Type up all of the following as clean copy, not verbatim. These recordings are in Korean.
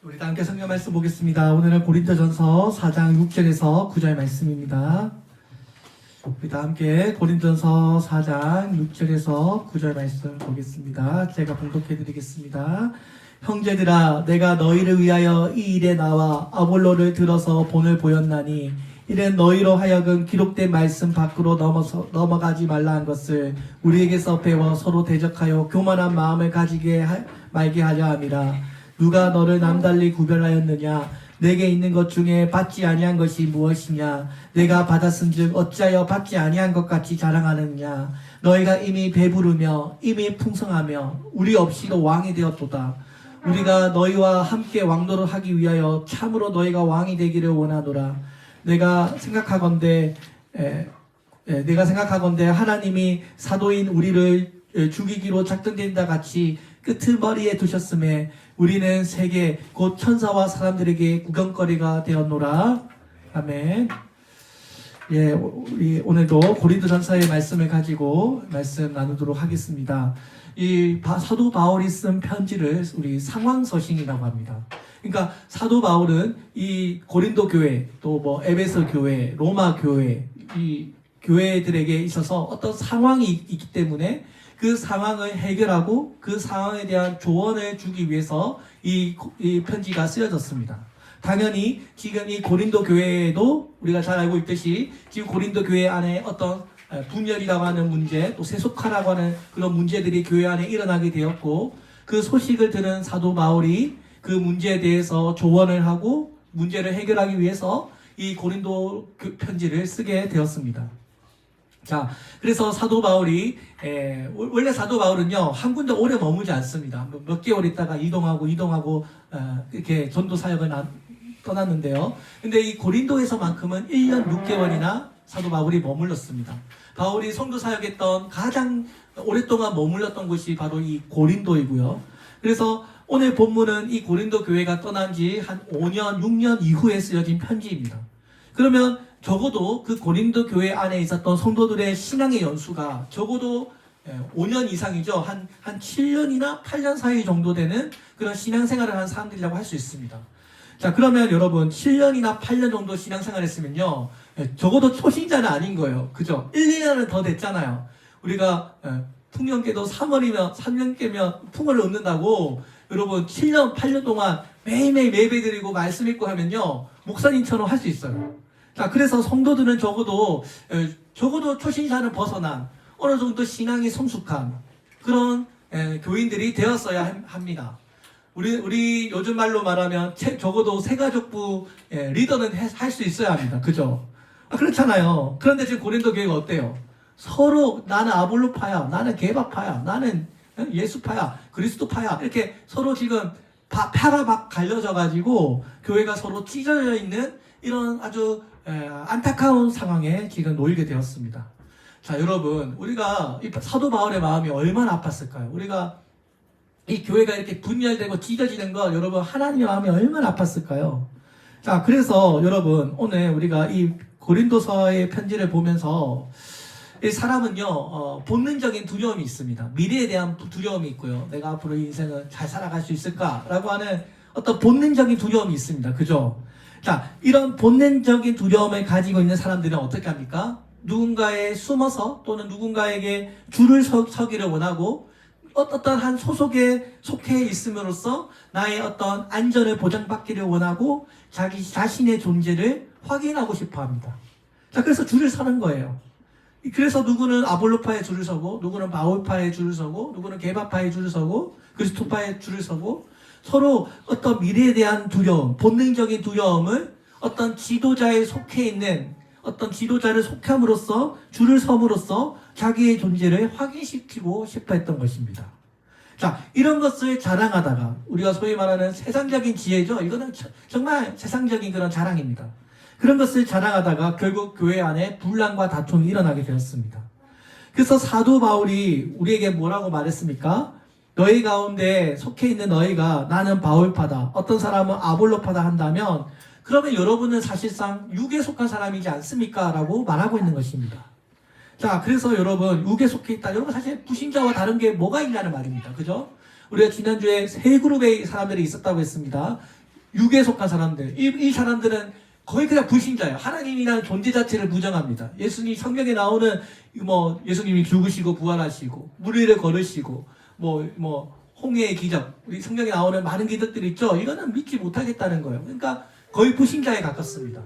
우리 다 함께 성경 말씀 보겠습니다. 오늘은 고린도전서 4장 6절에서 9절 말씀입니다. 우리 다 함께 고린도전서 4장 6절에서 9절 말씀 보겠습니다. 제가 봉독해 드리겠습니다. 형제들아, 내가 너희를 위하여 이 일에 나와 아볼로를 들어서 본을 보였나니 이는 너희로 하여금 기록된 말씀 밖으로 넘어가지 말라 한 것을 우리에게서 배워 서로 대적하여 교만한 마음을 가지게 말게 하려 함이라. 누가 너를 남달리 구별하였느냐? 내게 있는 것 중에 받지 아니한 것이 무엇이냐? 내가 받았은즉 어찌하여 받지 아니한 것 같이 자랑하느냐? 너희가 이미 배부르며 이미 풍성하며 우리 없이도 왕이 되었도다. 우리가 너희와 함께 왕노를 하기 위하여 참으로 너희가 왕이 되기를 원하노라. 내가 생각하건대 하나님이 사도인 우리를 죽이기로 작정된 바 같이 끄트머리에 두셨음에 우리는 세계 곧 천사와 사람들에게 구경거리가 되었노라. 아멘. 예, 우리 오늘도 고린도전서의 말씀을 가지고 말씀 나누도록 하겠습니다. 이 사도 바울이 쓴 편지를 우리 상황서신이라고 합니다. 그러니까 사도 바울은 이 고린도 교회, 또 뭐 에베소 교회, 로마 교회, 이 교회들에게 있어서 어떤 상황이 있기 때문에 그 상황을 해결하고 그 상황에 대한 조언을 주기 위해서 이 편지가 쓰여졌습니다. 당연히 지금 이 고린도 교회에도 우리가 잘 알고 있듯이 지금 고린도 교회 안에 어떤 분열이라고 하는 문제, 또 세속화라고 하는 그런 문제들이 교회 안에 일어나게 되었고, 그 소식을 들은 사도 바울이 그 문제에 대해서 조언을 하고 문제를 해결하기 위해서 이 고린도 편지를 쓰게 되었습니다. 자, 그래서 사도 바울이 원래 사도 바울은요 한 군데 오래 머무지 않습니다. 몇 개월 있다가 이동하고 이렇게 전도 사역을 떠났는데요. 근데 이 고린도에서만큼은 1년 6개월이나 사도 바울이 머물렀습니다. 바울이 성도 사역했던 가장 오랫동안 머물렀던 곳이 바로 이 고린도이고요. 그래서 오늘 본문은 이 고린도 교회가 떠난 지 한 5년, 6년 이후에 쓰여진 편지입니다. 그러면 적어도 그 고린도 교회 안에 있었던 성도들의 신앙의 연수가 적어도 5년 이상이죠. 한 7년이나 8년 사이 정도 되는 그런 신앙생활을 한 사람들이라고 할 수 있습니다. 자, 그러면 여러분 7년이나 8년 정도 신앙생활 했으면요 적어도 초신자는 아닌 거예요. 그죠? 1, 2년은 더 됐잖아요. 우리가 풍년께도 3년께면 풍을 얻는다고 여러분 7년, 8년 동안 매일매일 예배드리고 말씀 읽고 하면요 목사님처럼 할 수 있어요. 자, 그래서 성도들은 적어도 초신자는 벗어난 어느 정도 신앙이 성숙한 그런 교인들이 되었어야 합니다. 우리 요즘 말로 말하면 적어도 새가족부 리더는 할 수 있어야 합니다. 그죠? 그렇잖아요. 그런데 지금 고린도 교회가 어때요? 서로 나는 아볼로파야, 나는 게바파야, 나는 예수파야, 그리스도파야 이렇게 서로 지금 파가 막 갈려져 가지고 교회가 서로 찢어져 있는 이런 아주 안타까운 상황에 지금 놓이게 되었습니다. 자, 여러분, 우리가 이 사도 바울의 마음이 얼마나 아팠을까요? 우리가 이 교회가 이렇게 분열되고 찢어지는 거 여러분 하나님의 마음이 얼마나 아팠을까요? 자, 그래서 여러분 오늘 우리가 이 고린도서의 편지를 보면서 이 사람은요 본능적인 두려움이 있습니다. 미래에 대한 두려움이 있고요. 내가 앞으로 이 인생을 잘 살아갈 수 있을까라고 하는 어떤 본능적인 두려움이 있습니다. 그죠? 자, 이런 본능적인 두려움을 가지고 있는 사람들은 어떻게 합니까? 누군가에 숨어서 또는 누군가에게 줄을 서기를 원하고 어떤 한 소속에 속해 있음으로써 나의 어떤 안전을 보장받기를 원하고 자기 자신의 존재를 확인하고 싶어 합니다. 자, 그래서 줄을 서는 거예요. 그래서 누구는 아볼로파에 줄을 서고, 누구는 바울파에 줄을 서고, 누구는 게바파에 줄을 서고, 그리스도파에 줄을 서고, 서로 어떤 미래에 대한 두려움, 본능적인 두려움을 어떤 지도자에 속해 있는 어떤 지도자를 속함으로써 줄을 섬으로써 자기의 존재를 확인시키고 싶어 했던 것입니다. 자, 이런 것을 자랑하다가 우리가 소위 말하는 세상적인 지혜죠. 이거는 정말 세상적인 그런 자랑입니다. 그런 것을 자랑하다가 결국 교회 안에 분란과 다툼이 일어나게 되었습니다. 그래서 사도 바울이 우리에게 뭐라고 말했습니까? 너희 가운데 속해 있는 너희가 나는 바울파다, 어떤 사람은 아볼로파다 한다면 그러면 여러분은 사실상 육에 속한 사람이지 않습니까? 라고 말하고 있는 것입니다. 자, 그래서 여러분 육에 속해 있다. 여러분 사실 불신자와 다른 게 뭐가 있냐는 말입니다. 그죠? 우리가 지난주에 세 그룹의 사람들이 있었다고 했습니다. 육에 속한 사람들. 이 사람들은 거의 그냥 불신자예요. 하나님이라는 존재 자체를 부정합니다. 예수님 성경에 나오는 예수님이 죽으시고 부활하시고 물 위를 걸으시고 홍해의 기적, 우리 성경에 나오는 많은 기적들이 있죠. 이거는 믿지 못하겠다는 거예요. 그러니까 거의 불신자에 가깝습니다.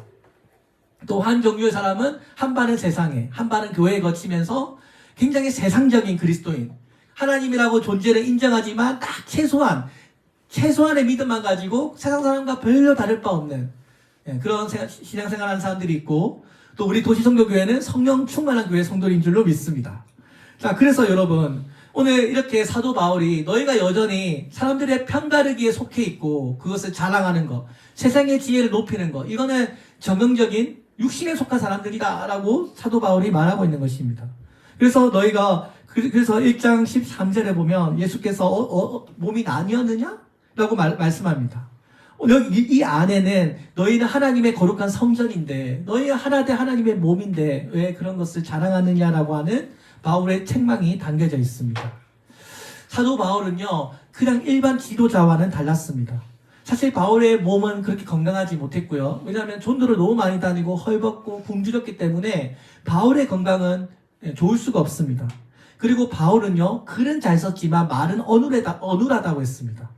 또 한 종류의 사람은 한 반은 세상에, 한 반은 교회에 거치면서 굉장히 세상적인 그리스도인, 하나님이라고 존재를 인정하지만 딱 최소한의 믿음만 가지고 세상 사람과 별로 다를 바 없는 그런 신앙생활하는 사람들이 있고, 또 우리 도시성교교회는 성령 충만한 교회 성도인 줄로 믿습니다. 자, 그래서 여러분, 오늘 이렇게 사도 바울이 너희가 여전히 사람들의 편가르기에 속해 있고 그것을 자랑하는 것, 세상의 지혜를 높이는 것, 이거는 정형적인 육신에 속한 사람들이다 라고 사도 바울이 말하고 있는 것입니다. 그래서 너희가 그래서 1장 13절에 보면 예수께서 몸이 아니었느냐? 라고 말씀합니다. 여기 이 안에는 너희는 하나님의 거룩한 성전인데 너희가 하나 돼 하나님의 몸인데 왜 그런 것을 자랑하느냐라고 하는 바울의 책망이 담겨져 있습니다. 사도 바울은요, 그냥 일반 지도자와는 달랐습니다. 사실 바울의 몸은 그렇게 건강하지 못했고요. 왜냐하면 전도를 너무 많이 다니고 헐벗고 굶주렸기 때문에 바울의 건강은 좋을 수가 없습니다. 그리고 바울은요, 글은 잘 썼지만 말은 어눌하다고 했습니다.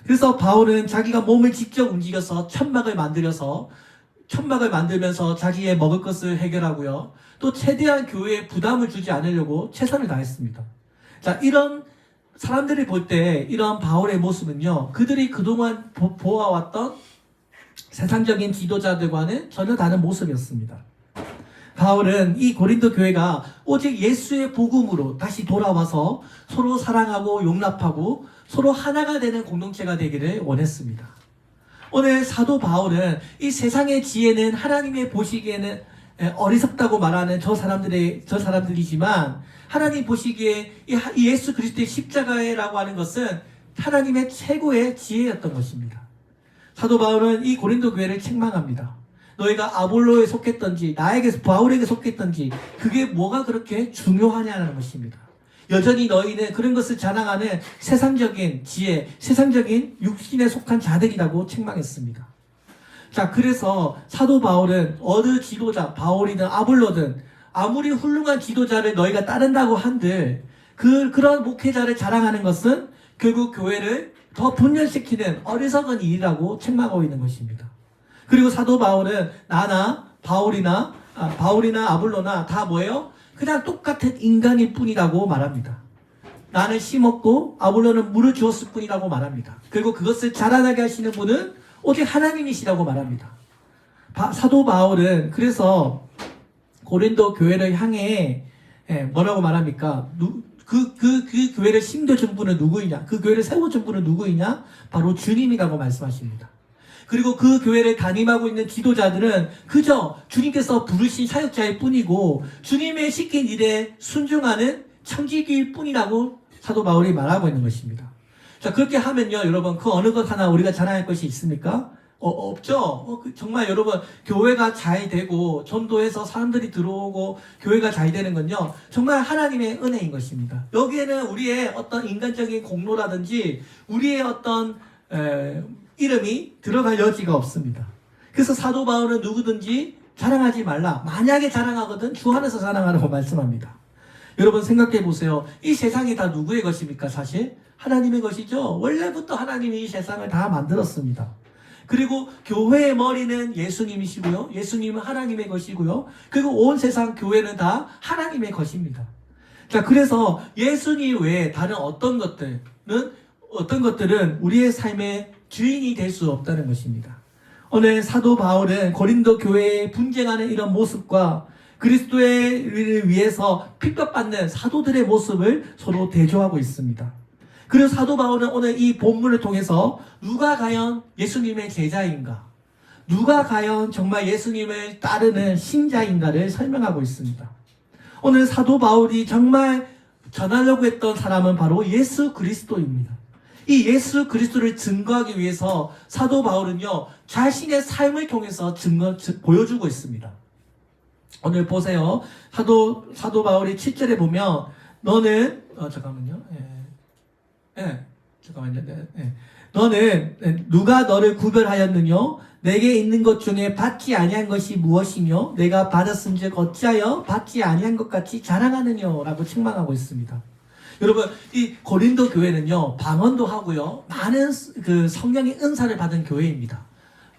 그래서 바울은 자기가 몸을 직접 움직여서 천막을 만들면서 자기의 먹을 것을 해결하고요. 또 최대한 교회에 부담을 주지 않으려고 최선을 다했습니다. 자, 이런 사람들이 볼 때 이런 바울의 모습은요, 그들이 그동안 보아왔던 세상적인 지도자들과는 전혀 다른 모습이었습니다. 바울은 이 고린도 교회가 오직 예수의 복음으로 다시 돌아와서 서로 사랑하고 용납하고 서로 하나가 되는 공동체가 되기를 원했습니다. 오늘 사도 바울은 이 세상의 지혜는 하나님의 보시기에는 어리석다고 말하는 저 사람들이지만 하나님 보시기에 이 예수 그리스도의 십자가라고 하는 것은 하나님의 최고의 지혜였던 것입니다. 사도 바울은 이 고린도 교회를 책망합니다. 너희가 아볼로에 속했던지 바울에게 속했던지 그게 뭐가 그렇게 중요하냐는 것입니다. 여전히 너희는 그런 것을 자랑하는 세상적인 지혜, 세상적인 육신에 속한 자들이라고 책망했습니다. 자, 그래서 사도 바울은 어느 지도자, 바울이든 아볼로든 아무리 훌륭한 지도자를 너희가 따른다고 한들 그런 목회자를 자랑하는 것은 결국 교회를 더 분열시키는 어리석은 일이라고 책망하고 있는 것입니다. 그리고 사도 바울은 바울이나 아볼로나 다 뭐예요? 그냥 똑같은 인간일 뿐이라고 말합니다. 나는 심었고 아볼로는 물을 주었을 뿐이라고 말합니다. 그리고 그것을 자라나게 하시는 분은 오직 하나님이시라고 말합니다. 사도 바울은 그래서 고린도 교회를 향해 뭐라고 말합니까? 그 교회를 심겨준 분은 누구이냐? 그 교회를 세워준 분은 누구이냐? 바로 주님이라고 말씀하십니다. 그리고 그 교회를 담임하고 있는 지도자들은 그저 주님께서 부르신 사역자일 뿐이고 주님의 시킨 일에 순종하는 청지기일 뿐이라고 사도 바울이 말하고 있는 것입니다. 자, 그렇게 하면요, 여러분, 그 어느 것 하나 우리가 자랑할 것이 있습니까? 없죠. 정말 여러분, 교회가 잘 되고 전도해서 사람들이 들어오고 교회가 잘 되는 건요, 정말 하나님의 은혜인 것입니다. 여기에는 우리의 어떤 인간적인 공로라든지 우리의 어떤 이름이 들어갈 여지가 없습니다. 그래서 사도 바울은 누구든지 자랑하지 말라. 만약에 자랑하거든 주 안에서 자랑하라고 말씀합니다. 여러분 생각해 보세요. 이 세상이 다 누구의 것입니까? 사실 하나님의 것이죠. 원래부터 하나님이 이 세상을 다 만들었습니다. 그리고 교회의 머리는 예수님이시고요. 예수님은 하나님의 것이고요. 그리고 온 세상 교회는 다 하나님의 것입니다. 자, 그래서 예수님 외에 다른 어떤 것들은 우리의 삶의 주인이 될 수 없다는 것입니다. 오늘 사도 바울은 고린도 교회에 분쟁하는 이런 모습과 그리스도를 위해서 핍박받는 사도들의 모습을 서로 대조하고 있습니다. 그리고 사도 바울은 오늘 이 본문을 통해서 누가 과연 예수님의 제자인가, 누가 과연 정말 예수님을 따르는 신자인가를 설명하고 있습니다. 오늘 사도 바울이 정말 전하려고 했던 사람은 바로 예수 그리스도입니다. 이 예수 그리스도를 증거하기 위해서 사도 바울은요, 자신의 삶을 통해서 보여주고 있습니다. 오늘 보세요. 사도 바울이 7절에 보면 너는 잠깐만요. 잠깐만요. 너는 누가 너를 구별하였느뇨? 내게 있는 것 중에 받지 아니한 것이 무엇이뇨? 내가 받았은즉 어찌하여 받지 아니한 것 같이 자랑하느뇨? 라고 책망하고 있습니다. 여러분, 이 고린도 교회는요, 방언도 하고요, 많은 그 성령의 은사를 받은 교회입니다.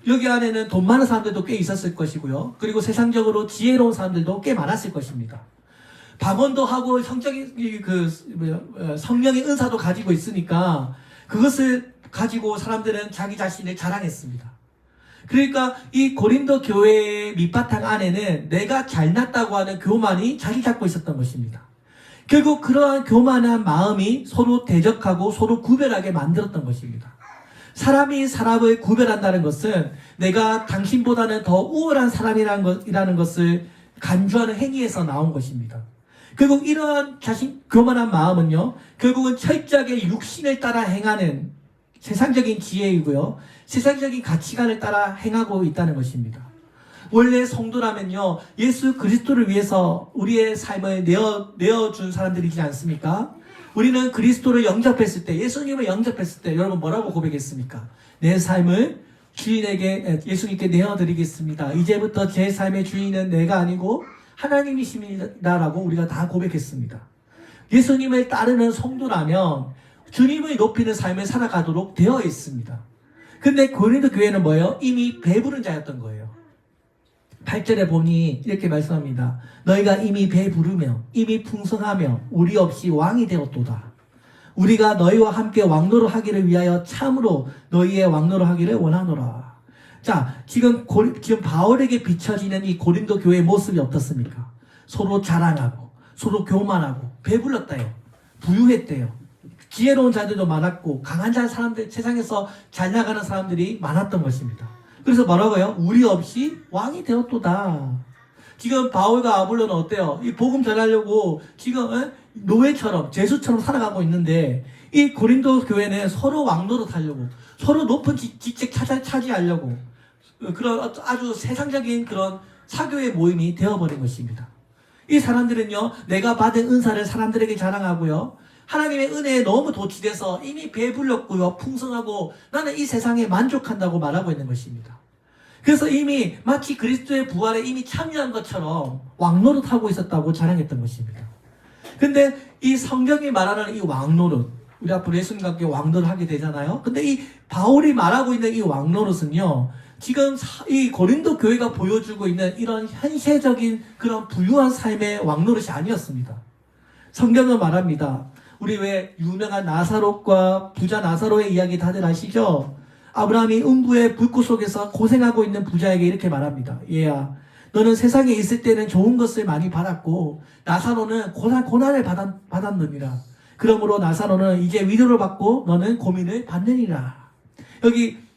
여기 안에는 돈 많은 사람들도 꽤 있었을 것이고요, 그리고 세상적으로 지혜로운 사람들도 꽤 많았을 것입니다. 방언도 하고 성령의 은사도 가지고 있으니까 그것을 가지고 사람들은 자기 자신을 자랑했습니다. 그러니까 이 고린도 교회의 밑바탕 안에는 내가 잘났다고 하는 교만이 자리 잡고 있었던 것입니다. 결국 그러한 교만한 마음이 서로 대적하고 서로 구별하게 만들었던 것입니다. 사람이 사람을 구별한다는 것은 내가 당신보다는 더 우월한 사람이라는 것을 간주하는 행위에서 나온 것입니다. 결국 이러한 교만한 마음은요, 결국은 철저하게 육신을 따라 행하는 세상적인 지혜이고요, 세상적인 가치관을 따라 행하고 있다는 것입니다. 원래 성도라면요, 예수 그리스도를 위해서 우리의 삶을 내어준 사람들이지 않습니까? 우리는 그리스도를 영접했을 때, 예수님을 영접했을 때 여러분 뭐라고 고백했습니까? 내 삶을 주인에게, 예수님께 내어드리겠습니다. 이제부터 제 삶의 주인은 내가 아니고 하나님이십니다라고 우리가 다 고백했습니다. 예수님을 따르는 성도라면 주님을 높이는 삶을 살아가도록 되어 있습니다. 근데 고린도 교회는 뭐예요? 이미 배부른 자였던 거예요. 8절에 보니 이렇게 말씀합니다. 너희가 이미 배부르며 이미 풍성하며 우리 없이 왕이 되었도다. 우리가 너희와 함께 왕노로 하기를 위하여 참으로 너희의 왕노로 하기를 원하노라. 자, 지금 바울에게 비춰지는 이 고린도 교회의 모습이 어떻습니까? 서로 자랑하고 서로 교만하고 배불렀다요. 부유했대요. 지혜로운 자들도 많았고 강한 사람들, 세상에서 잘 나가는 사람들이 많았던 것입니다. 그래서 뭐라고요? 우리 없이 왕이 되었도다. 지금 바울과 아볼로는 어때요? 이 복음 전하려고 지금 노예처럼 제수처럼 살아가고 있는데 이 고린도 교회는 서로 왕노릇 하려고 서로 높은 직책 차지하려고 그런 아주 세상적인 그런 사교의 모임이 되어버린 것입니다. 이 사람들은요, 내가 받은 은사를 사람들에게 자랑하고요, 하나님의 은혜에 너무 도취돼서 이미 배불렀고요, 풍성하고 나는 이 세상에 만족한다고 말하고 있는 것입니다. 그래서 이미 마치 그리스도의 부활에 이미 참여한 것처럼 왕노릇하고 있었다고 자랑했던 것입니다. 근데 이 성경이 말하는 이 왕노릇, 우리 앞으로 예수님과 함께 왕노릇 하게 되잖아요. 근데 이 바울이 말하고 있는 이 왕노릇은요, 지금 이 고린도 교회가 보여주고 있는 이런 현세적인 그런 부유한 삶의 왕노릇이 아니었습니다. 성경은 말합니다. 우리 왜 유명한 나사롯과 부자 나사로의 이야기 다들 아시죠? 아브라함이 음부의 불꽃 속에서 고생하고 있는 부자에게 이렇게 말합니다. 얘야, 너는 세상에 있을 때는 좋은 것을 많이 받았고 나사로는 고난을 받았느니라. 그러므로 나사로는 이제 위로를 받고 너는 고민을 받느니라. 여기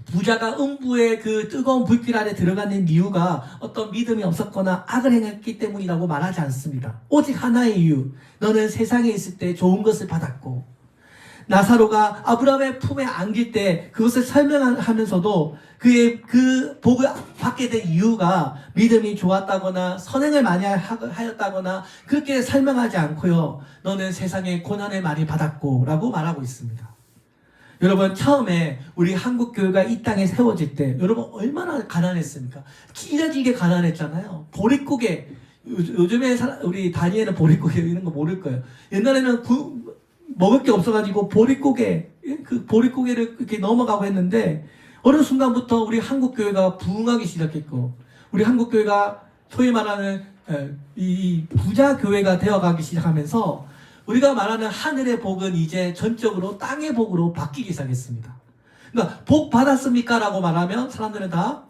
부자가 음부의 그 뜨거운 불길 안에 들어가는 이유가 어떤 믿음이 없었거나 악을 행했기 때문이라고 말하지 않습니다. 오직 하나의 이유, 너는 세상에 있을 때 좋은 것을 받았고, 나사로가 아브라함의 품에 안길 때 그것을 설명하면서도 그의 그 복을 받게 된 이유가 믿음이 좋았다거나 선행을 많이 하였다거나 그렇게 설명하지 않고요, 너는 세상에 고난을 많이 받았고 라고 말하고 있습니다. 여러분, 처음에 우리 한국교회가 이 땅에 세워질 때 여러분 얼마나 가난했습니까? 찢어지게 가난했잖아요. 보릿고개, 요즘에 우리 다니엘은 보릿고개 이런 거 모를 거예요. 옛날에는 먹을 게 없어가지고 보릿고개, 그 보릿고개를 이렇게 넘어가고 했는데 어느 순간부터 우리 한국교회가 부흥하기 시작했고, 우리 한국교회가 소위 말하는 이 부자교회가 되어가기 시작하면서 우리가 말하는 하늘의 복은 이제 전적으로 땅의 복으로 바뀌기 시작했습니다. 그러니까 복 받았습니까? 라고 말하면 사람들은 다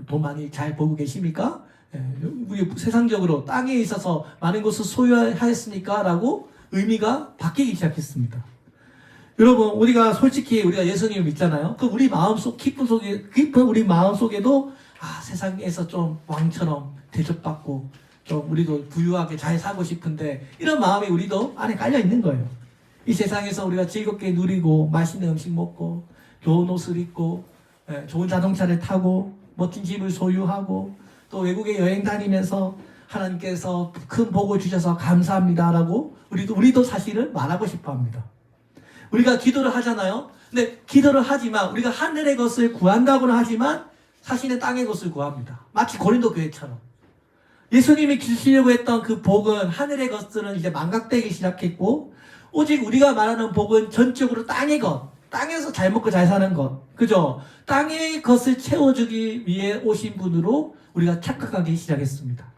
돈 많이 잘 벌고 계십니까? 우리 세상적으로 땅에 있어서 많은 것을 소유하였습니까? 라고 의미가 바뀌기 시작했습니다. 여러분, 우리가 솔직히 우리가 예수님을 믿잖아요. 그 우리 마음속 깊은 우리 마음속에도 세상에서 좀 왕처럼 대접받고 좀 우리도 부유하게 잘 살고 싶은데 이런 마음이 우리도 안에 깔려 있는 거예요. 이 세상에서 우리가 즐겁게 누리고 맛있는 음식 먹고 좋은 옷을 입고 좋은 자동차를 타고 멋진 집을 소유하고 또 외국에 여행 다니면서 하나님께서 큰 복을 주셔서 감사합니다라고 우리도 사실을 말하고 싶어 합니다. 우리가 기도를 하잖아요. 근데 기도를 하지만 우리가 하늘의 것을 구한다고는 하지만 사실은 땅의 것을 구합니다. 마치 고린도 교회처럼. 예수님이 주시려고 했던 그 복은 하늘의 것들은 이제 망각되기 시작했고 오직 우리가 말하는 복은 전적으로 땅의 것, 땅에서 잘 먹고 잘 사는 것, 그죠? 땅의 것을 채워주기 위해 오신 분으로 우리가 착각하기 시작했습니다.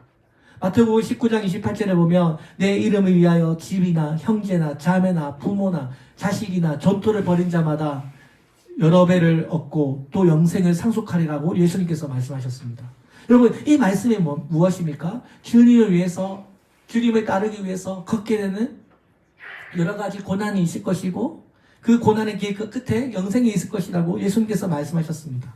마태복음 19장 28절에 보면 내 이름을 위하여 집이나 형제나 자매나 부모나 자식이나 전토를 벌인 자마다 여러 배를 얻고 또 영생을 상속하리라고 예수님께서 말씀하셨습니다. 여러분 이 말씀이 무엇입니까? 주님을 위해서 주님을 따르기 위해서 걷게 되는 여러 가지 고난이 있을 것이고 그 고난의 길 끝에 영생이 있을 것이라고 예수님께서 말씀하셨습니다.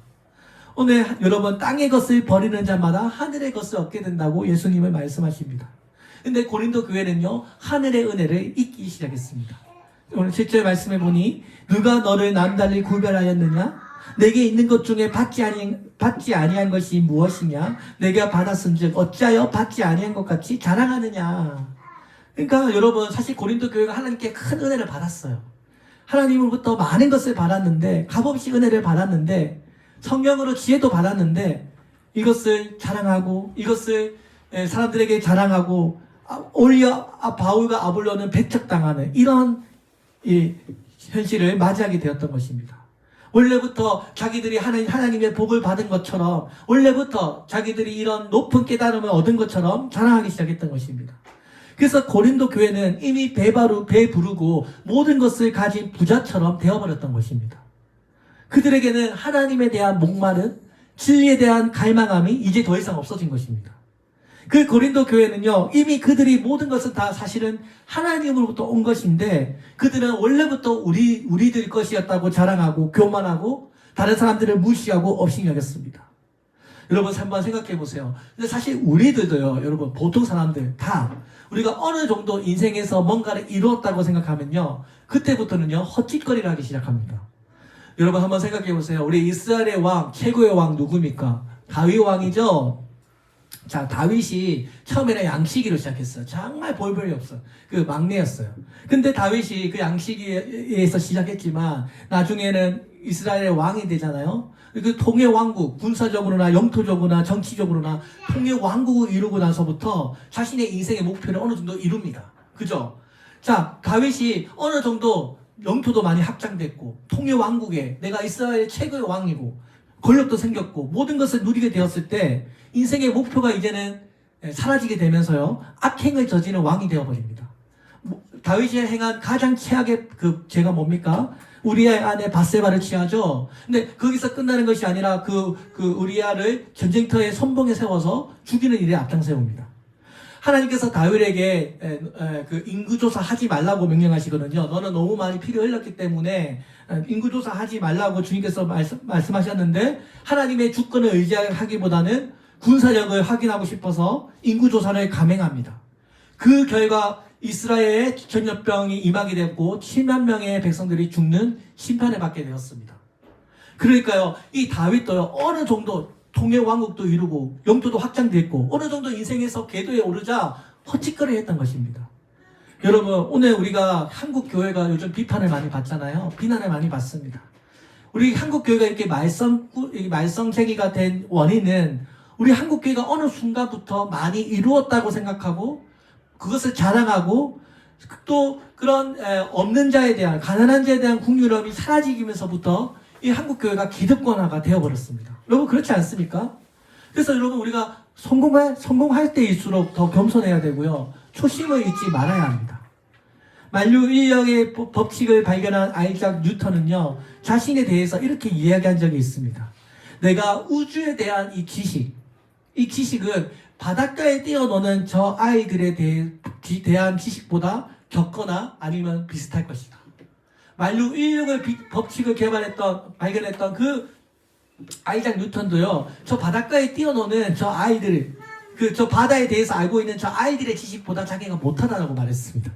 오늘 여러분 땅의 것을 버리는 자마다 하늘의 것을 얻게 된다고 예수님을 말씀하십니다. 근데 고린도 교회는요 하늘의 은혜를 잊기 시작했습니다. 오늘 7절 말씀해 보니 누가 너를 남달리 구별하였느냐? 내게 있는 것 중에 받지 아니한 것이 무엇이냐? 내가 받았은즉 어찌하여 받지 아니한 것 같이 자랑하느냐? 그러니까 여러분 사실 고린도 교회가 하나님께 큰 은혜를 받았어요. 하나님으로부터 많은 것을 받았는데 값없이 은혜를 받았는데 성령으로 지혜도 받았는데 이것을 자랑하고 이것을 사람들에게 자랑하고 오히려 바울과 아볼로는 배척당하는 이런 현실을 맞이하게 되었던 것입니다. 원래부터 자기들이 하나님의 복을 받은 것처럼 원래부터 자기들이 이런 높은 깨달음을 얻은 것처럼 자랑하기 시작했던 것입니다. 그래서 고린도 교회는 이미 배 부르고 모든 것을 가진 부자처럼 되어버렸던 것입니다. 그들에게는 하나님에 대한 목마른 진리에 대한 갈망함이 이제 더 이상 없어진 것입니다. 그 고린도 교회는요 이미 그들이 모든 것은 다 사실은 하나님으로부터 온 것인데 그들은 원래부터 우리들 것이었다고 자랑하고 교만하고 다른 사람들을 무시하고 업신여겼습니다. 여러분 한번 생각해 보세요. 근데 사실 우리들도요 여러분 보통 사람들 다 우리가 어느 정도 인생에서 뭔가를 이루었다고 생각하면요 그때부터는요 헛짓거리를 하기 시작합니다. 여러분 한번 생각해 보세요. 우리 이스라엘의 왕 최고의 왕 누굽니까? 다윗 왕이죠. 자, 다윗이 처음에는 양치기로 시작했어요. 정말 볼 별이 없어요. 그 막내였어요. 근데 다윗이 그 양치기에서 시작했지만 나중에는 이스라엘의 왕이 되잖아요. 그 통일 왕국, 군사적으로나 영토적으로나 정치적으로나 통일 왕국을 이루고 나서부터 자신의 인생의 목표를 어느 정도 이룹니다. 그죠? 자, 다윗이 어느 정도 영토도 많이 확장됐고 통일 왕국에 내가 이스라엘 최고의 왕이고 권력도 생겼고 모든 것을 누리게 되었을 때 인생의 목표가 이제는 사라지게 되면서요 악행을 저지르는 왕이 되어버립니다. 다윗이 행한 가장 최악의 그 죄가 뭡니까? 우리아의 아내 밧세바를 취하죠. 근데 거기서 끝나는 것이 아니라 그 우리아를 전쟁터에 선봉에 세워서 죽이는 일에 앞장세웁니다. 하나님께서 다윗에게 그 인구조사 하지 말라고 명령하시거든요. 너는 너무 많이 피를 흘렸기 때문에 인구조사 하지 말라고 주님께서 말씀하셨는데 하나님의 주권을 의지하기보다는 군사력을 확인하고 싶어서 인구조사를 감행합니다. 그 결과 이스라엘에 전염병이 임하게 됐고 7만 명의 백성들이 죽는 심판을 받게 되었습니다. 그러니까요 이 다윗도요 어느 정도 통일 왕국도 이루고 영토도 확장됐고 어느 정도 인생에서 궤도에 오르자 헛짓거리 했던 것입니다. 여러분 오늘 우리가 한국 교회가 요즘 비판을 많이 받잖아요. 비난을 많이 받습니다. 우리 한국 교회가 이렇게 말썽쟁이가 된 원인은 우리 한국 교회가 어느 순간부터 많이 이루었다고 생각하고 그것을 자랑하고 또 그런 없는 자에 대한 가난한 자에 대한 국률함이 사라지면서부터 이 한국 교회가 기득권화가 되어버렸습니다. 여러분 그렇지 않습니까? 그래서 여러분 우리가 성공할 때일수록 더 겸손해야 되고요. 초심을 잊지 말아야 합니다. 만유 인력의 법칙을 발견한 아이작 뉴턴은요. 자신에 대해서 이렇게 이야기한 적이 있습니다. 내가 우주에 대한 이 지식은 바닷가에 뛰어노는 저 아이들에 대한 지식보다 적거나 아니면 비슷할 것이다. 만유 인력의 법칙을 발견했던 그 아이작 뉴턴도요, 저 바닷가에 뛰어노는 저 아이들, 저 바다에 대해서 알고 있는 저 아이들의 지식보다 자기가 못하다라고 말했습니다.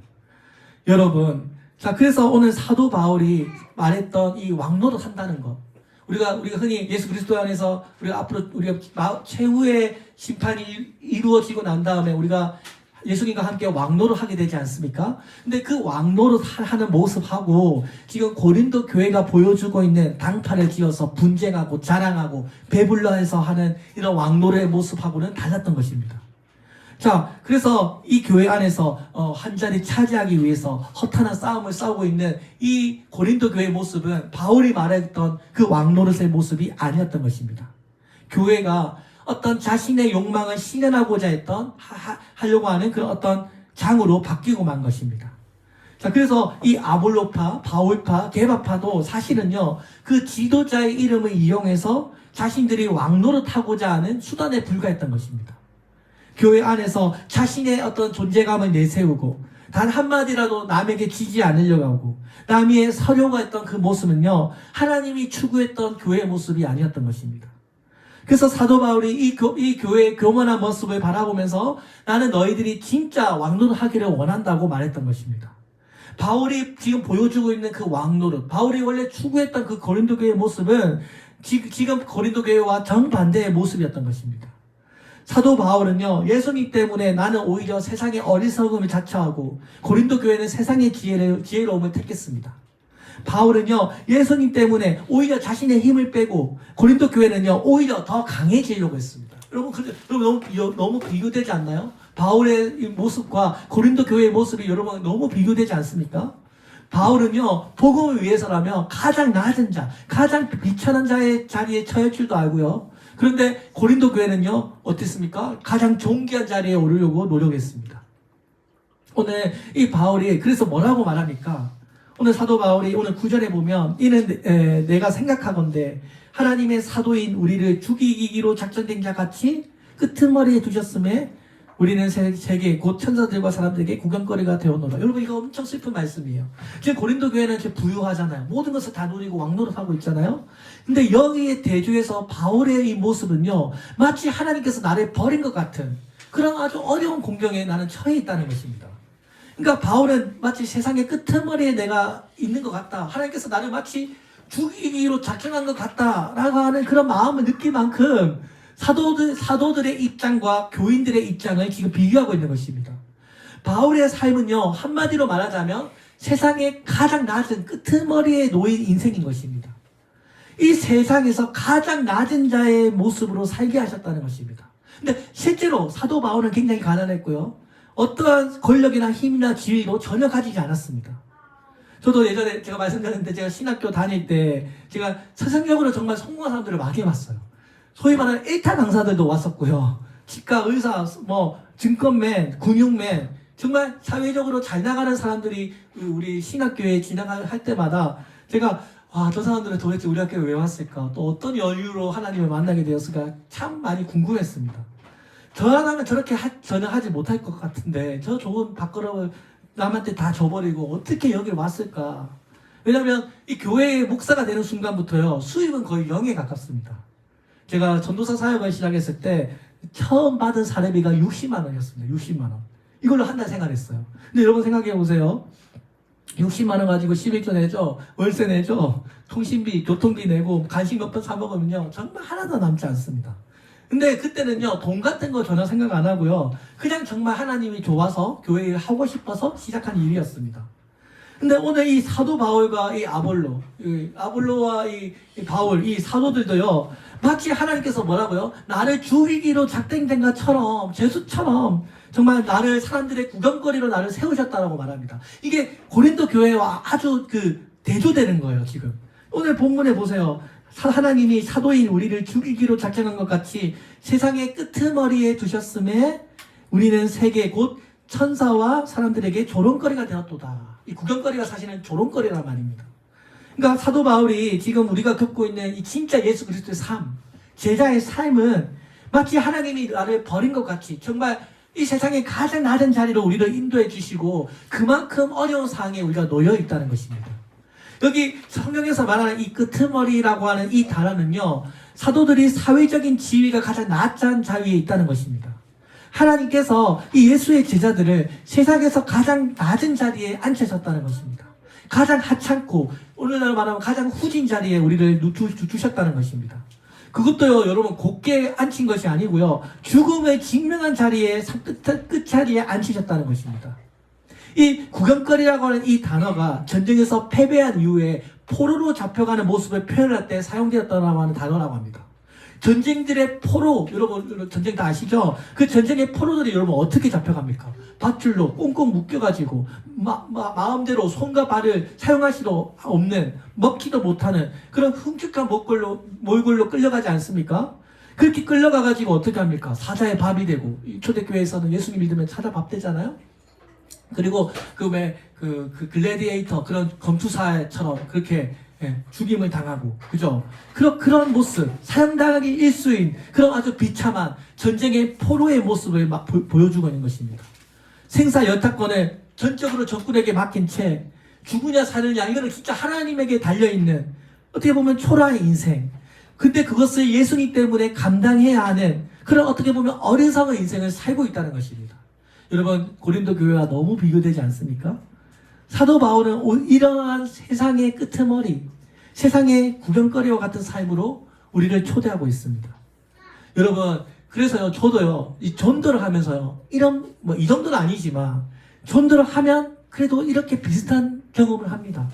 여러분, 자, 그래서 오늘 사도 바울이 말했던 이 왕노릇 한다는 것. 우리가 흔히 예수 그리스도 안에서 우리가 앞으로 우리가 최후의 심판이 이루어지고 난 다음에 우리가 예수님과 함께 왕노릇 하게 되지 않습니까? 근데 그 왕노릇 하는 모습하고 지금 고린도 교회가 보여주고 있는 당파를 지어서 분쟁하고 자랑하고 배불러 해서 하는 이런 왕노릇의 모습하고는 달랐던 것입니다. 자, 그래서 이 교회 안에서 한 자리 차지하기 위해서 허탄한 싸움을 싸우고 있는 이 고린도 교회의 모습은 바울이 말했던 그 왕노릇의 모습이 아니었던 것입니다. 교회가 어떤 자신의 욕망을 실현하고자 했던 하려고 하는 그런 어떤 장으로 바뀌고 만 것입니다. 자, 그래서 이 아볼로파, 바울파, 게바파도 사실은요, 그 지도자의 이름을 이용해서 자신들이 왕노릇하고자 하는 수단에 불과했던 것입니다. 교회 안에서 자신의 어떤 존재감을 내세우고 단 한마디라도 남에게 지지 않으려고 하고 남이 서려고 했던 그 모습은요, 하나님이 추구했던 교회의 모습이 아니었던 것입니다. 그래서 사도 바울이 이 교회의 교만한 모습을 바라보면서 나는 너희들이 진짜 왕노릇하기를 원한다고 말했던 것입니다. 바울이 지금 보여주고 있는 그 왕노릇, 바울이 원래 추구했던 그 고린도 교회의 모습은 지금 고린도 교회와 정반대의 모습이었던 것입니다. 사도 바울은요, 예수님 때문에 나는 오히려 세상의 어리석음을 자처하고 고린도 교회는 세상의 지혜로움을 택했습니다. 바울은요, 예수님 때문에 오히려 자신의 힘을 빼고 고린도 교회는요, 오히려 더 강해지려고 했습니다. 여러분 너무 비교되지 않나요? 바울의 모습과 고린도 교회의 모습이 여러분 너무 비교되지 않습니까? 바울은요, 복음을 위해서라면 가장 낮은 자, 가장 비천한 자의 자리에 처할 줄도 알고요. 그런데 고린도 교회는요, 어땠습니까? 가장 존귀한 자리에 오르려고 노력했습니다. 오늘 이 바울이 그래서 뭐라고 말합니까? 오늘 사도 바울이 오늘 9절에 보면 이는 내가 생각하건대 하나님의 사도인 우리를 죽이기로 작정된 자 같이 끄트머리에 두셨음에 우리는 세계 곧 천사들과 사람들에게 구경거리가 되었노라. 여러분 이거 엄청 슬픈 말씀이에요. 지금 고린도 교회는 이렇게 부유하잖아요. 모든 것을 다 누리고 왕노릇하고 있잖아요. 근데 여기에 대조해서 바울의 이 모습은요, 마치 하나님께서 나를 버린 것 같은 그런 아주 어려운 공경에 나는 처해 있다는 것입니다. 그러니까 바울은 마치 세상의 끄트머리에 내가 있는 것 같다. 하나님께서 나를 마치 죽이기로 작정한 것 같다라고 하는 그런 마음을 느낄 만큼 사도들의 입장과 교인들의 입장을 지금 비교하고 있는 것입니다. 바울의 삶은요, 한마디로 말하자면 세상의 가장 낮은 끄트머리에 놓인 인생인 것입니다. 이 세상에서 가장 낮은 자의 모습으로 살게 하셨다는 것입니다. 근데 실제로 사도 바울은 굉장히 가난했고요. 어떠한 권력이나 힘이나 지위로 전혀 가지지 않았습니다. 저도 예전에 제가 말씀드렸는데 제가 신학교 다닐 때 제가 세상적으로 정말 성공한 사람들을 많이 봤어요. 소위 말하는 1타 강사들도 왔었고요. 치과, 의사, 증권맨, 금융맨, 정말 사회적으로 잘 나가는 사람들이 우리 신학교에 지나갈 때마다 제가 저 사람들은 도대체 우리 학교에 왜 왔을까? 또 어떤 여유로 하나님을 만나게 되었을까? 참 많이 궁금했습니다. 저라면 저렇게 전혀 하지 못할 것 같은데 저 좋은 밥그릇을 남한테 다 줘버리고 어떻게 여기 왔을까? 왜냐하면 이 교회의 목사가 되는 순간부터요, 수입은 거의 0에 가깝습니다. 제가 전도사 사역을 시작했을 때 처음 받은 사례비가 60만 원이었습니다. 60만 원. 이걸로 한 달 생활했어요. 근데 여러분 생각해 보세요. 60만 원 가지고 11조 내죠, 월세 내죠, 통신비, 교통비 내고 간식 몇 번 사 먹으면요, 정말 하나도 남지 않습니다. 근데 그때는요, 돈 같은 거 전혀 생각 안 하고요, 그냥 정말 하나님이 좋아서 교회 일을 하고 싶어서 시작한 일이었습니다. 근데 오늘 이 사도 바울과 이 아볼로와 이 바울, 이 사도들도요, 마치 하나님께서 뭐라고요? 나를 죽이기로 작정된 것처럼, 제수처럼 정말 나를 사람들의 구경거리로 나를 세우셨다라고 말합니다. 이게 고린도 교회와 아주 대조되는 거예요, 지금. 오늘 본문에 보세요. 하나님이 사도인 우리를 죽이기로 작정한 것 같이 세상의 끄트머리에 두셨음에 우리는 세계 곧 천사와 사람들에게 조롱거리가 되었도다. 이 구경거리가 사실은 조롱거리란 말입니다. 그러니까 사도 바울이 지금 우리가 겪고 있는 이 진짜 예수 그리스도의 삶, 제자의 삶은 마치 하나님이 나를 버린 것 같이 정말 이 세상의 가장 낮은 자리로 우리를 인도해 주시고 그만큼 어려운 상황에 우리가 놓여 있다는 것입니다. 여기 성경에서 말하는 이 끄트머리라고 하는 이 단어는요, 사도들이 사회적인 지위가 가장 낮은 자리에 있다는 것입니다. 하나님께서 이 예수의 제자들을 세상에서 가장 낮은 자리에 앉히셨다는 것입니다. 가장 하찮고 오늘날 말하면 가장 후진 자리에 우리를 두셨다는 것입니다. 그것도요, 여러분, 곧게 앉힌 것이 아니고요. 죽음의 직면한 자리에, 끝자리에 앉히셨다는 것입니다. 이 구경거리라고 하는 이 단어가 전쟁에서 패배한 이후에 포로로 잡혀가는 모습을 표현할 때 사용되었다고 하는 단어라고 합니다. 전쟁들의 포로, 여러분 전쟁 다 아시죠? 그 전쟁의 포로들이 여러분 어떻게 잡혀갑니까? 밧줄로 꽁꽁 묶여가지고 마음대로 손과 발을 사용할 수도 없는, 먹지도 못하는 그런 흉측한 몰골로 끌려가지 않습니까? 그렇게 끌려가가지고 어떻게 합니까? 사자의 밥이 되고, 초대교회에서는 예수님 믿으면 사자 밥 되잖아요? 그리고 그 글래디에이터, 그런 검투사처럼 그렇게 죽임을 당하고, 그죠? 그런 모습, 사형당하기 일수인 그런 아주 비참한 전쟁의 포로의 모습을 막 보여주고 있는 것입니다. 생사 여타권을 전적으로 적군에게 맡긴 채 죽으냐 사느냐, 이거는 진짜 하나님에게 달려있는, 어떻게 보면 초라한 인생. 근데 그것을 예수님 때문에 감당해야 하는 그런, 어떻게 보면 어리석은 인생을 살고 있다는 것입니다. 여러분, 고린도 교회와 너무 비교되지 않습니까? 사도 바울은 이러한 세상의 끄트머리, 세상의 구경거리와 같은 삶으로 우리를 초대하고 있습니다. 여러분, 그래서요, 저도요, 이 전도를 하면서요, 이 정도는 아니지만, 전도를 하면 그래도 이렇게 비슷한 경험을 합니다.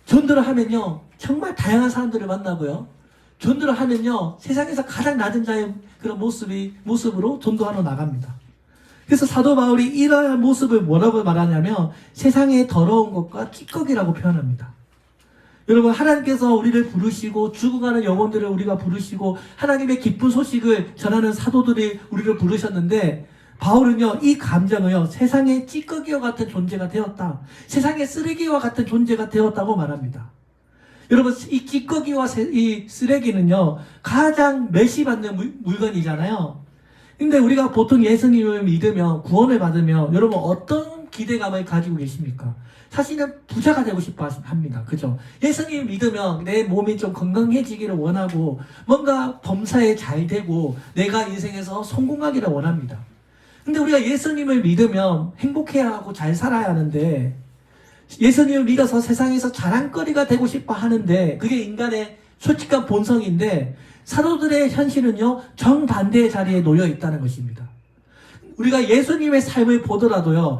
전도를 하면요, 정말 다양한 사람들을 만나고요, 전도를 하면요, 세상에서 가장 낮은 자의 그런 모습으로 전도하러 나갑니다. 그래서 사도 바울이 이러한 모습을 뭐라고 말하냐면 세상의 더러운 것과 찌꺼기라고 표현합니다. 여러분, 하나님께서 우리를 부르시고 죽어가는 영혼들을 우리가 부르시고 하나님의 기쁜 소식을 전하는 사도들이 우리를 부르셨는데, 바울은요, 이 감정을요, 세상의 찌꺼기와 같은 존재가 되었다, 세상의 쓰레기와 같은 존재가 되었다고 말합니다. 여러분, 이 찌꺼기와 이 쓰레기는요, 가장 멸시받는 물건이잖아요. 근데 우리가 보통 예수님을 믿으면, 구원을 받으면 여러분 어떤 기대감을 가지고 계십니까? 사실은 부자가 되고 싶어 합니다. 그죠? 예수님을 믿으면 내 몸이 좀 건강해지기를 원하고, 뭔가 범사에 잘 되고 내가 인생에서 성공하기를 원합니다. 근데 우리가 예수님을 믿으면 행복해야 하고 잘 살아야 하는데, 예수님을 믿어서 세상에서 자랑거리가 되고 싶어 하는데, 그게 인간의 솔직한 본성인데, 사도들의 현실은요, 정반대의 자리에 놓여 있다는 것입니다. 우리가 예수님의 삶을 보더라도요,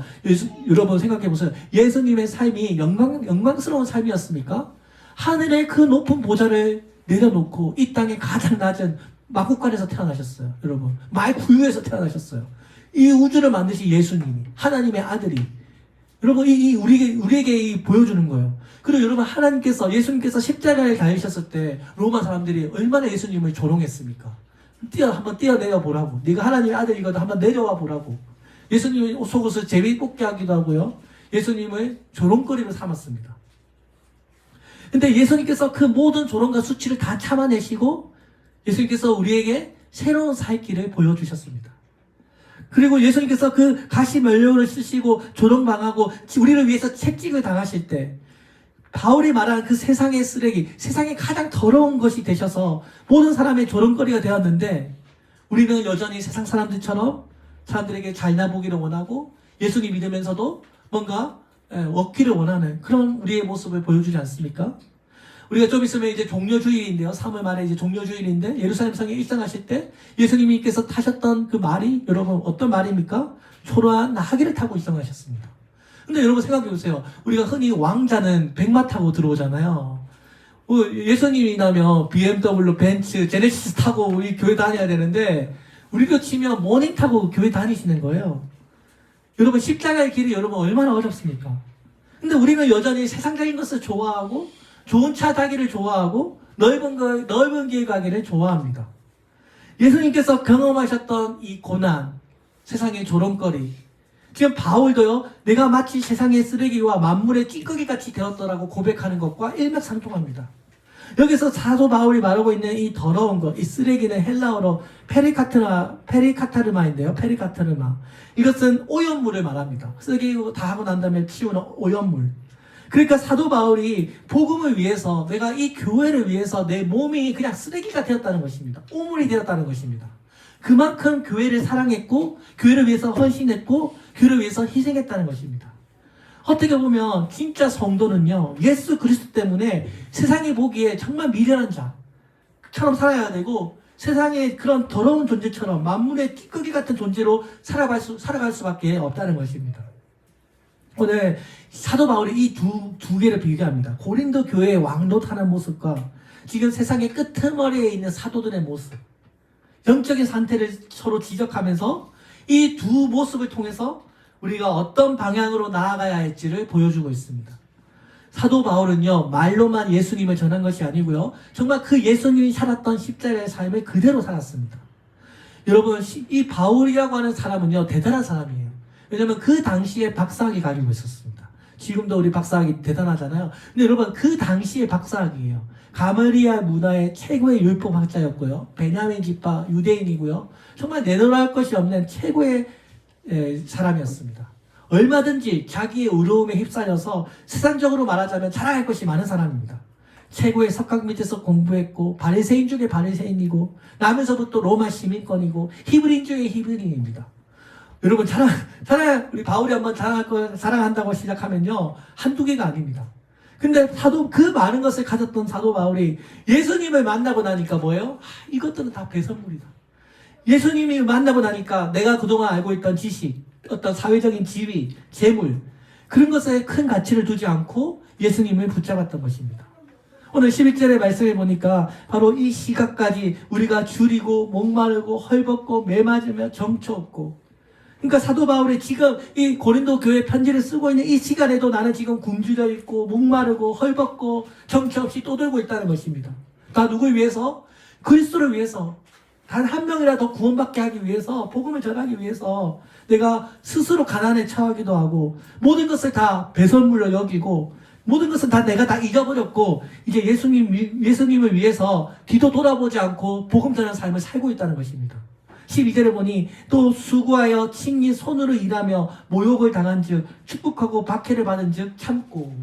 여러분 생각해 보세요. 예수님의 삶이 영광스러운 삶이었습니까? 하늘의 그 높은 보좌를 내려놓고 이 땅의 가장 낮은 마구간에서 태어나셨어요. 여러분, 말구유에서 태어나셨어요. 이 우주를 만드신 예수님이, 하나님의 아들이, 여러분, 우리에게 보여주는 거예요. 그리고 여러분, 예수님께서 십자가에 달리셨을 때 로마 사람들이 얼마나 예수님을 조롱했습니까? 한번 뛰어내려 보라고. 네가 하나님의 아들이거든, 한번 내려와 보라고. 예수님의 속옷을 제비 뽑게 하기도 하고요, 예수님을 조롱거리로 삼았습니다. 근데 예수님께서 그 모든 조롱과 수치를 다 참아내시고 예수님께서 우리에게 새로운 살 길을 보여주셨습니다. 그리고 예수님께서 그 가시 면류를 쓰시고 조롱당하고 우리를 위해서 채찍을 당하실 때, 바울이 말한 그 세상의 쓰레기, 세상의 가장 더러운 것이 되셔서 모든 사람의 조롱거리가 되었는데, 우리는 여전히 세상 사람들처럼 사람들에게 잘나 보기를 원하고 예수님 믿으면서도 뭔가 얻기를 원하는 그런 우리의 모습을 보여주지 않습니까? 우리가 좀 있으면 이제 종려주일인데요, 3월 말에 이제 종려주일인데, 예루살렘 성에 입성하실 때 예수님께서 타셨던 그 말이, 여러분 어떤 말입니까? 초라한 나귀를 타고 입성하셨습니다. 근데 여러분 생각해 보세요. 우리가 흔히 왕자는 백마 타고 들어오잖아요. 예수님이라면 BMW, 벤츠, 제네시스 타고 우리 교회 다녀야 되는데, 우리로 치면 모닝 타고 교회 다니시는 거예요. 여러분, 십자가의 길이 여러분 얼마나 어렵습니까? 근데 우리는 여전히 세상적인 것을 좋아하고 좋은 차 타기를 좋아하고 넓은 길 가기를 좋아합니다. 예수님께서 경험하셨던 이 고난, 세상의 조롱거리, 지금 바울도요, 내가 마치 세상의 쓰레기와 만물의 찌꺼기같이 되었더라고 고백하는 것과 일맥상통합니다. 여기서 사도 바울이 말하고 있는 이 더러운 것, 이 쓰레기는 헬라어로 페리카타르마인데요. 페리카타르마. 이것은 오염물을 말합니다. 쓰레기 다 하고 난 다음에 치우는 오염물. 그러니까 사도 바울이 복음을 위해서, 내가 이 교회를 위해서 내 몸이 그냥 쓰레기가 되었다는 것입니다. 오물이 되었다는 것입니다. 그만큼 교회를 사랑했고, 교회를 위해서 헌신했고, 교회를 위해서 희생했다는 것입니다. 어떻게 보면 진짜 성도는요, 예수 그리스도 때문에 세상이 보기에 정말 미련한 자, 살아야 되고 세상의 그런 더러운 존재처럼 만물의 찌꺼기 같은 존재로 살아갈 수밖에 없다는 것입니다. 오늘 사도 바울이 이 두 개를 비교합니다. 고린도 교회의 왕노릇하는 모습과 지금 세상의 끄트머리에 있는 사도들의 모습, 영적인 상태를 서로 지적하면서 이 두 모습을 통해서 우리가 어떤 방향으로 나아가야 할지를 보여주고 있습니다. 사도 바울은요, 말로만 예수님을 전한 것이 아니고요, 정말 그 예수님이 살았던 십자가의 삶을 그대로 살았습니다. 여러분, 이 바울이라고 하는 사람은요, 대단한 사람이에요. 왜냐면 그 당시에 박사학위 가지고 있었습니다. 지금도 우리 박사학위 대단하잖아요. 근데 여러분, 그 당시에 박사학위예요. 가말리알 문화의 최고의 율법학자였고요. 베냐민 지파 유대인이고요. 정말 내놓을 것이 없는 최고의 사람이었습니다. 얼마든지 자기의 의로움에 휩싸여서 세상적으로 말하자면 자랑할 것이 많은 사람입니다. 최고의 석학 밑에서 공부했고 바리새인 중에 바리새인이고 나면서부터 로마 시민권이고 히브리인 중에 히브리인입니다. 여러분 우리 바울이 한번 자랑한다고 시작하면요, 한두 개가 아닙니다. 근데 그 많은 것을 가졌던 사도 바울이 예수님을 만나고 나니까 뭐예요? 이것들은 다 배설물이다. 예수님이 만나고 나니까 내가 그동안 알고 있던 지식, 어떤 사회적인 지위, 재물, 그런 것에 큰 가치를 두지 않고 예수님을 붙잡았던 것입니다. 오늘 11절의 말씀에 보니까 바로 이 시각까지 우리가 줄이고 목마르고 헐벗고 매맞으며 정처 없고, 그러니까 사도 바울이 지금 이 고린도 교회 편지를 쓰고 있는 이 시간에도 나는 지금 굶주려 있고 목마르고 헐벗고 정처 없이 떠들고 있다는 것입니다. 다 누굴 위해서? 그리스도를 위해서. 단 한 명이라도 구원받게 하기 위해서, 복음을 전하기 위해서 내가 스스로 가난에 처하기도 하고 모든 것을 다 배설물로 여기고 모든 것은 다 내가 다 잊어버렸고 이제 예수님을 위해서 뒤도 돌아보지 않고 복음 전하는 삶을 살고 있다는 것입니다. 12절에 보니 또 수고하여 친히 손으로 일하며 모욕을 당한 즉 축복하고 박해를 받은 즉 참고.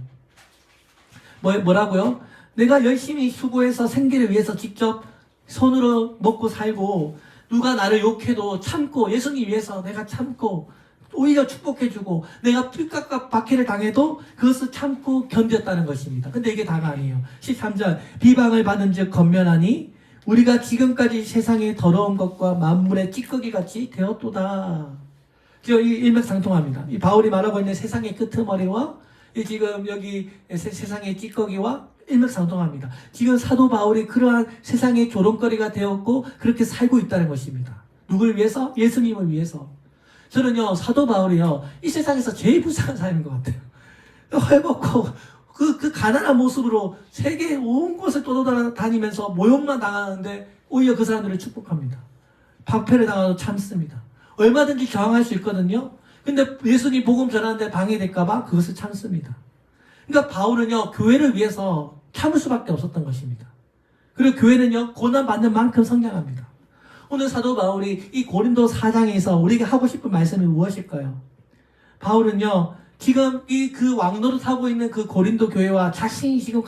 뭐라고요? 내가 열심히 수고해서 생계를 위해서 직접 손으로 먹고 살고 누가 나를 욕해도 참고 예수님 위해서 내가 참고 오히려 축복해주고 내가 핍박과 박해를 당해도 그것을 참고 견뎠다는 것입니다. 근데 이게 다가 아니에요. 13절 비방을 받은 즉 건면하니 우리가 지금까지 세상의 더러운 것과 만물의 찌꺼기같이 되었도다. 지금 이 일맥상통합니다. 이 바울이 말하고 있는 세상의 끄트머리와 이 지금 여기 세상의 찌꺼기와 일맥상통합니다. 지금 사도 바울이 그러한 세상의 조롱거리가 되었고 그렇게 살고 있다는 것입니다. 누굴 위해서? 예수님을 위해서. 저는요, 사도 바울이요, 이 세상에서 제일 불쌍한 사람인 것 같아요. 헐벗고 그 가난한 모습으로 세계 온 곳을 떠돌아다니면서 모욕만 당하는데 오히려 그 사람들을 축복합니다. 박해를 당하도 참습니다. 얼마든지 저항할 수 있거든요. 근데 예수님 복음 전하는데 방해될까봐 그것을 참습니다. 그러니까 바울은요, 교회를 위해서 참을 수밖에 없었던 것입니다. 그리고 교회는요, 고난받는 만큼 성장합니다. 오늘 사도 바울이 이 고린도 4장에서 우리에게 하고 싶은 말씀이 무엇일까요? 바울은요, 지금 그 왕노릇 하고 있는 그 고린도 교회와 자신이 지금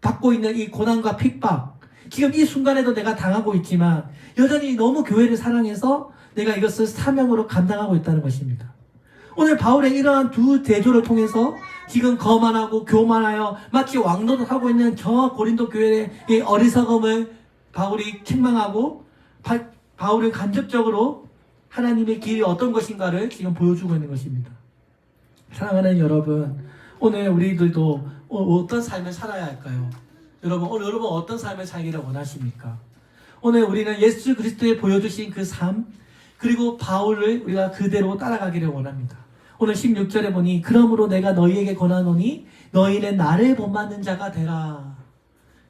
받고 있는 이 고난과 핍박, 지금 이 순간에도 내가 당하고 있지만 여전히 너무 교회를 사랑해서 내가 이것을 사명으로 감당하고 있다는 것입니다. 오늘 바울의 이러한 두 대조를 통해서 지금 거만하고 교만하여 마치 왕노릇 하고 있는 저 고린도 교회의 이 어리석음을 바울이 책망하고 바울은 간접적으로 하나님의 길이 어떤 것인가를 지금 보여주고 있는 것입니다. 사랑하는 여러분, 오늘 우리들도 어떤 삶을 살아야 할까요? 오늘 여러분 어떤 삶을 살기를 원하십니까? 오늘 우리는 예수 그리스도의 보여주신 그 삶, 그리고 바울을 우리가 그대로 따라가기를 원합니다. 오늘 16절에 보니 그러므로 내가 너희에게 권하노니 너희는 나를 본받는 자가 되라.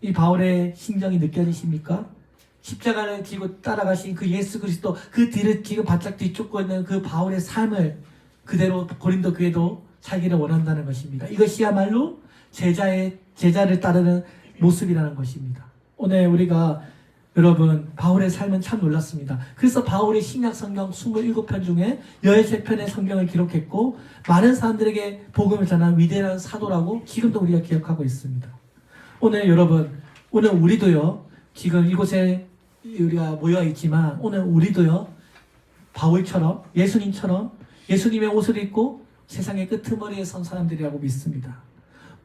이 바울의 심정이 느껴지십니까? 십자가를 지고 따라가신 그 예수 그리스도, 그 뒤를 지금 바짝 뒤쫓고 있는 그 바울의 삶을 그대로 고린도 교회도 살기를 원한다는 것입니다. 이것이야말로 제자를 따르는 모습이라는 것입니다. 오늘 우리가 여러분 바울의 삶은 참 놀랐습니다. 그래서 바울이 신약 성경 27편 중에 13편의 성경을 기록했고 많은 사람들에게 복음을 전한 위대한 사도라고 지금도 우리가 기억하고 있습니다. 오늘 여러분, 오늘 우리도요, 지금 이곳에 우리가 모여 있지만 오늘 우리도요, 바울처럼 예수님처럼 예수님의 옷을 입고 세상의 끄트머리에 선 사람들이라고 믿습니다.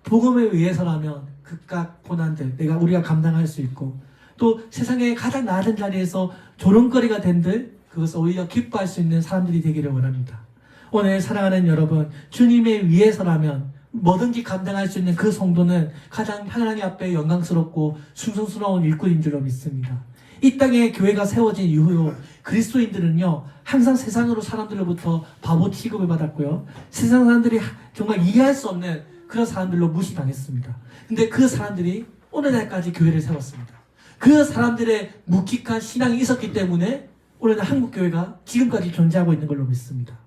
복음을 위해서라면 극각 고난들 우리가 감당할 수 있고 또 세상에 가장 낮은 자리에서 조롱거리가 된들 그것을 오히려 기뻐할 수 있는 사람들이 되기를 원합니다. 오늘 사랑하는 여러분, 주님의 위해서라면 뭐든지 감당할 수 있는 그 성도는 가장 하나님 앞에 영광스럽고 충성스러운 일꾼인 줄로 믿습니다. 이 땅에 교회가 세워진 이후로 그리스도인들은요, 항상 세상으로 사람들로부터 바보 취급을 받았고요, 세상 사람들이 정말 이해할 수 없는 그런 사람들로 무시당했습니다. 근데 그 사람들이 오늘날까지 교회를 세웠습니다. 그 사람들의 묵직한 신앙이 있었기 때문에 오늘날 한국교회가 지금까지 존재하고 있는 걸로 믿습니다.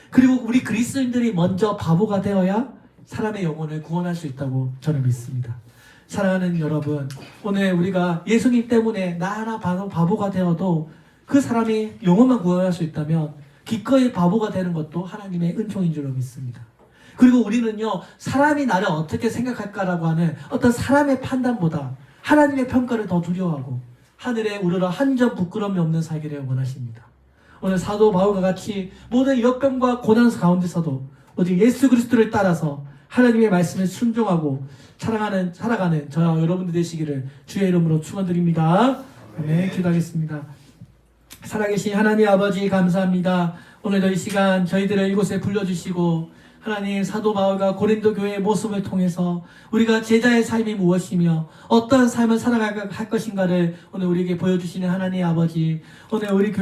그리고 우리 그리스도인들이 먼저 바보가 되어야 사람의 영혼을 구원할 수 있다고 저는 믿습니다. 사랑하는 여러분, 오늘 우리가 예수님 때문에 나 하나 바보가 되어도 그 사람이 영혼만 구원할 수 있다면 기꺼이 바보가 되는 것도 하나님의 은총인 줄로 믿습니다. 그리고 우리는요, 사람이 나를 어떻게 생각할까라고 하는 어떤 사람의 판단보다 하나님의 평가를 더 두려워하고 하늘에 우러러 한 점 부끄러움이 없는 살기를 원하십니다. 오늘 사도 바울과 같이 모든 역병과 고난 가운데서도 오직 예수 그리스도를 따라서 하나님의 말씀에 순종하고 살아가는 저와 여러분들 되시기를 주의 이름으로 축원드립니다. 네, 기도하겠습니다. 살아계신 하나님 아버지 감사합니다. 오늘도 이 시간 저희들을 이곳에 불러주시고 하나님, 사도 바울과 고린도 교회의 모습을 통해서 우리가 제자의 삶이 무엇이며 어떠한 삶을 살아갈 것인가를 오늘 우리에게 보여주시는 하나님 아버지, 오늘 우리 교회